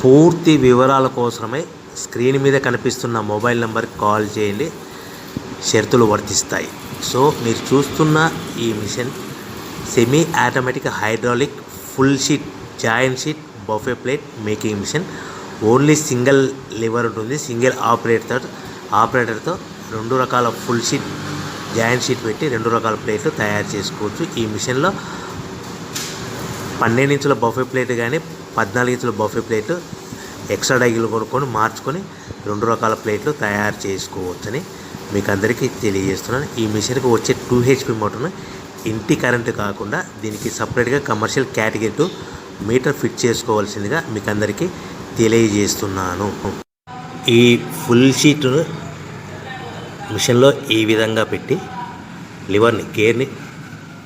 పూర్తి వివరాల కోసమై స్క్రీన్ మీద కనిపిస్తున్న మొబైల్ నెంబర్కి కాల్ చేయండి. షరతులు వర్తిస్తాయి. సో మీరు చూస్తున్న ఈ machine semi automatic hydraulic full sheet joint sheet buffet plate making machine. Only single lever ఉంటుంది. సింగిల్ ఆపరేటర్తో 2 రకాల ఫుల్ షీట్ జాయింట్ షీట్ పెట్టి 2 రకాల ప్లేట్లు తయారు చేసుకోవచ్చు. ఈ మిషన్లో 12 ఇంచుల బఫే ప్లేట్ కానీ 14 ఇంచుల బఫే ప్లేట్ ఎక్స్ట్రా డైలు కొనుక్కొని మార్చుకొని 2 రకాల ప్లేట్లు తయారు చేసుకోవచ్చని మీకు అందరికీ తెలియజేస్తున్నాను. ఈ మిషన్కి వచ్చే 2 HP మోటార్ను ఇంటి కరెంటు కాకుండా దీనికి సపరేట్గా కమర్షియల్ కేటగిరీ 2 మీటర్ ఫిట్ చేసుకోవాల్సిందిగా మీకు అందరికీ తెలియజేస్తున్నాను. ఈ ఫుల్ షీట్ను మిషన్లో ఈ విధంగా పెట్టి లివర్ని గేర్ని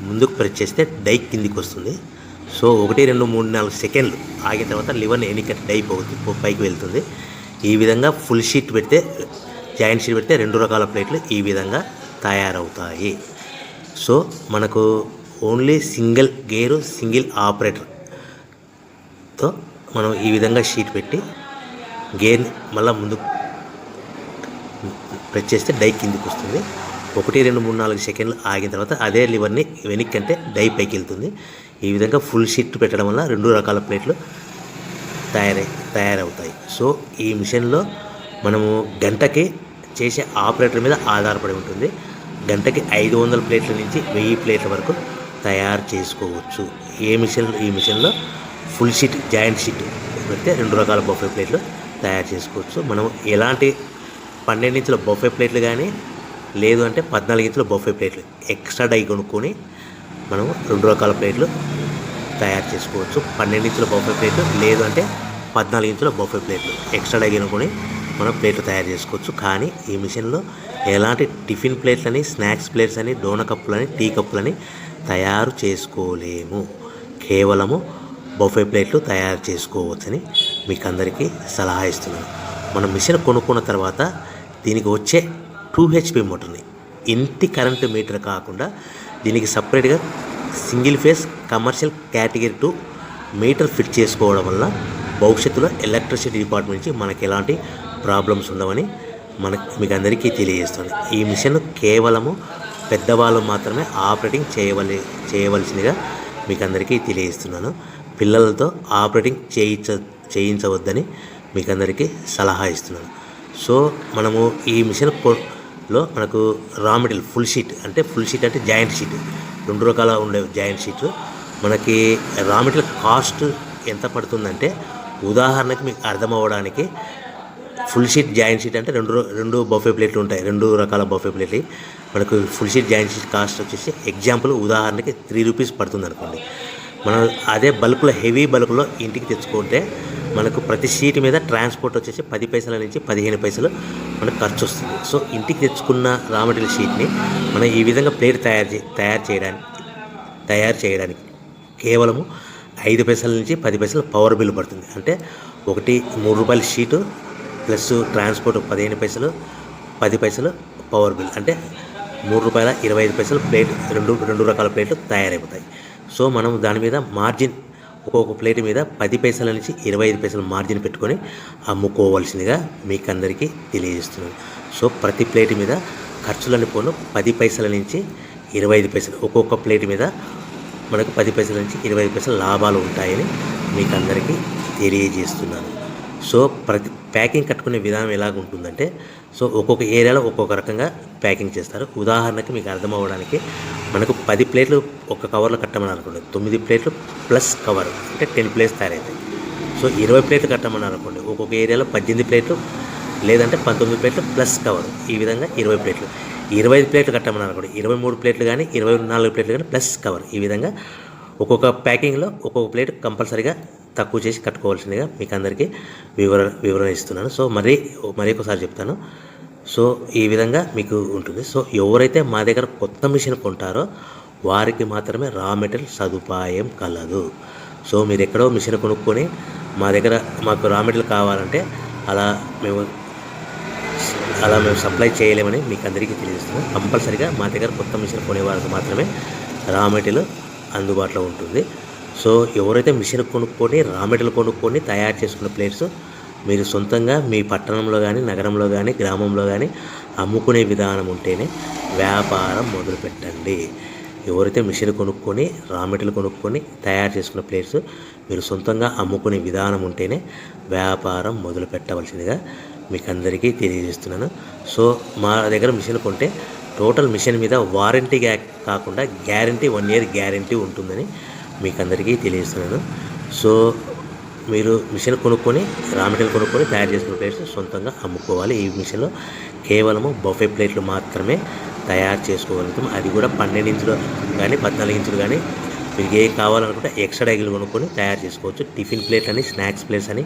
ముందుకు ప్రెస్ చేస్తే డై కిందికి వస్తుంది. సో 1 2 3 4 సెకండ్లు ఆగిన తర్వాత లివర్ని ఎన్నిక డై పైకి వెళ్తుంది. ఈ విధంగా ఫుల్ షీట్ పెడితే జాయింట్ షీట్ పెడితే 2 రకాల ప్లేట్లు ఈ విధంగా తయారవుతాయి. సో మనకు ఓన్లీ సింగిల్ గేరు సింగిల్ ఆపరేటర్తో మనం ఈ విధంగా షీట్ పెట్టి గేర్ని మళ్ళీ ముందుకు ప్రెస్ చేస్తే డై కిందికి వస్తుంది. 1 2 3 4 సెకండ్లు ఆగిన తర్వాత అదే లివర్ని వెనక్కి అంటే డై పైకి వెళ్తుంది. ఈ విధంగా ఫుల్ షీట్ పెట్టడం వల్ల 2 రకాల ప్లేట్లు తయారవుతాయి. సో ఈ మిషన్లో మనము గంటకి చేసే ఆపరేటర్ మీద ఆధారపడి ఉంటుంది. గంటకి 500 ప్లేట్ల నుంచి 1000 ప్లేట్ల వరకు తయారు చేసుకోవచ్చు. ఈ మిషన్లో ఫుల్ షీట్ జాయింట్ షీట్ పెడితే 2 రకాల బఫే ప్లేట్లు తయారు చేసుకోవచ్చు. మనం ఎలాంటి 12 ఇంచుల బఫే ప్లేట్లు కానీ లేదు అంటే 14 ఇంచుల బఫే ప్లేట్లు ఎక్స్ట్రా డై కొనుక్కొని మనం 2 రకాల ప్లేట్లు తయారు చేసుకోవచ్చు. 12 ఇంచుల బఫే ప్లేట్లు లేదు అంటే 14 ఇంచుల బఫే ప్లేట్లు ఎక్స్ట్రా డై కొనుక్కొని మనం ప్లేట్లు తయారు చేసుకోవచ్చు. కానీ ఈ మిషన్లో ఎలాంటి టిఫిన్ ప్లేట్లని స్నాక్స్ ప్లేట్స్ అని డోన కప్పులని టీ కప్పులని తయారు చేసుకోలేము. కేవలము బఫే ప్లేట్లు తయారు చేసుకోవచ్చని మీకు అందరికీ సలహా ఇస్తున్నాను. మనం మిషన్ కొనుక్కున్న తర్వాత దీనికి వచ్చే 2 HP మోటార్ని ఇంటి కరెంటు మీటర్ కాకుండా దీనికి సపరేట్గా single phase commercial category 2 metre fit చేసుకోవడం వల్ల భవిష్యత్తులో ఎలక్ట్రిసిటీ డిపార్ట్మెంట్ నుంచి మనకి ఎలాంటి ప్రాబ్లమ్స్ ఉండవని మీకు అందరికీ తెలియజేస్తుంది. ఈ మిషన్ కేవలము పెద్దవాళ్ళు మాత్రమే ఆపరేటింగ్ చేయవలసిందిగా మీకు అందరికీ తెలియజేస్తున్నాను. పిల్లలతో ఆపరేటింగ్ చేయించవద్దని మీకు అందరికీ సలహా ఇస్తున్నాను. సో మనము ఈ మిషన్లో మనకు రా మెటీరియల్ ఫుల్ షీట్ అంటే జాయింట్ షీట్ 2 రకాల ఉండే జాయింట్ షీట్ మనకి రా మెటీరియల్ కాస్ట్ ఎంత పడుతుందంటే ఉదాహరణకి మీకు అర్థం అవ్వడానికి ఫుల్ షీట్ జాయింట్ షీట్ అంటే 2 బఫే ప్లేట్లు ఉంటాయి. 2 రకాల బఫే ప్లేట్లు మనకు full sheet joint sheet cost వచ్చేసి ఎగ్జాంపుల్ ఉదాహరణకి 3 రూపీస్ పడుతుంది అనుకోండి. మనం అదే బల్క్లో హెవీ బల్క్లో ఇంటికి తెచ్చుకుంటే మనకు ప్రతి షీట్ మీద ట్రాన్స్పోర్ట్ వచ్చేసి 10 పైసల నుంచి 15 పైసలు మనకు ఖర్చు వస్తుంది. సో ఇంటికి తెచ్చుకున్న రా మెటీరియల్ షీట్ని మనం ఈ విధంగా ప్లేట్ తయారు చేయడానికి కేవలము 5 పైసల నుంచి 10 పైసలు పవర్ బిల్ పడుతుంది. అంటే ఒకటి 3 రూపాయల షీటు ప్లస్ ట్రాన్స్పోర్ట్ 15 పైసలు 10 పైసలు పవర్ బిల్ అంటే 3 రూపాయల 25 పైసలు ప్లేట్ 2 రకాల ప్లేట్లు తయారైపోతాయి. సో మనం దాని మీద మార్జిన్ ఒక్కొక్క ప్లేట్ మీద 10 పైసల నుంచి 25 పైసలు మార్జిన్ పెట్టుకొని అమ్ముకోవాల్సిందిగా మీకు అందరికీ తెలియజేస్తున్నాను. సో ప్రతి ప్లేట్ మీద ఖర్చులని పోను 10 పైసల నుంచి 25 పైసలు ఒక్కొక్క ప్లేట్ మీద మనకు 10 పైసల నుంచి 25 పైసలు లాభాలు ఉంటాయని మీకు అందరికీ తెలియజేస్తున్నాను. సో ప్రతి ప్యాకింగ్ కట్టుకునే విధానం ఎలాగ ఉంటుందంటే సో ఒక్కొక్క ఏరియాలో ఒక్కొక్క రకంగా ప్యాకింగ్ చేస్తారు. ఉదాహరణకి మీకు అర్థం అవ్వడానికి మనకు 10 ప్లేట్లు ఒక కవర్లో కట్టమని అనుకోండి, 9 ప్లేట్లు ప్లస్ కవర్ అంటే 10 ప్లేట్స్ తయారవుతాయి. సో 20 ప్లేట్లు కట్టమని అనుకోండి, ఒక్కొక్క ఏరియాలో 18 ప్లేట్లు లేదంటే 19 ప్లేట్లు ప్లస్ కవర్ ఈ విధంగా 20 ప్లేట్లు. 25 ప్లేట్లు కట్టమని అనుకోండి, 23 ప్లేట్లు కానీ 24 ప్లేట్లు కానీ ప్లస్ కవర్ ఈ విధంగా ఒక్కొక్క ప్యాకింగ్లో ఒక్కొక్క ప్లేట్ కంపల్సరీగా తక్కువ చేసి కట్టుకోవాల్సిందిగా మీకు అందరికీ వివరణ ఇస్తున్నాను. సో మరి ఒకసారి చెప్తాను. సో ఈ విధంగా మీకు ఉంటుంది. సో ఎవరైతే మా దగ్గర కొత్త మిషన్ కొంటారో వారికి మాత్రమే రా మెటీరియల్ సదుపాయం కలదు. సో మీరు ఎక్కడో మిషన్ కొనుక్కొని మాకు రా మెటీరియల్ కావాలంటే అలా మేము సప్లై చేయలేమని మీకు అందరికీ తెలియజేస్తున్నాం. కంపల్సరీగా మా దగ్గర కొత్త మిషన్ కొనే వారికి మాత్రమే రా మెటీరియల్ అందుబాటులో ఉంటుంది. సో ఎవరైతే మిషన్ కొనుక్కొని రా మెటీరియల్ కొనుక్కొని తయారు చేసుకున్న ప్లేట్స్ మీరు సొంతంగా మీ పట్టణంలో కానీ నగరంలో కానీ గ్రామంలో కానీ అమ్ముకునే విధానం ఉంటేనే వ్యాపారం మొదలుపెట్టండి. ఎవరైతే మిషన్ కొనుక్కొని రా మెటీరియల్ కొనుక్కొని తయారు చేసుకున్న ప్లేట్స్ మీరు సొంతంగా అమ్ముకునే విధానం ఉంటేనే వ్యాపారం మొదలు పెట్టవలసిందిగా మీకు అందరికీ తెలియజేస్తున్నాను. సో మా దగ్గర మిషన్ కొంటే టోటల్ మిషన్ మీద వారంటీ కాకుండా గ్యారంటీ 1 year గ్యారంటీ ఉంటుందని మీకు అందరికీ తెలియజేస్తున్నాను. సో మీరు మిషన్ కొనుక్కొని రా మెటీరియల్ కొనుక్కొని తయారు చేసుకున్న ప్లేట్స్ సొంతంగా అమ్ముకోవాలి. ఈ మిషన్లో కేవలము బఫే ప్లేట్లు మాత్రమే తయారు చేసుకోగలుగుతాం. అది కూడా 12 ఇంచులు కానీ 14 ఇంచులు కానీ మీకు ఏ కావాలనుకుంటే ఎక్స్ట్రా డైగులు కొనుక్కొని తయారు చేసుకోవచ్చు. టిఫిన్ ప్లేట్ అని, స్నాక్స్ ప్లేట్స్ అని,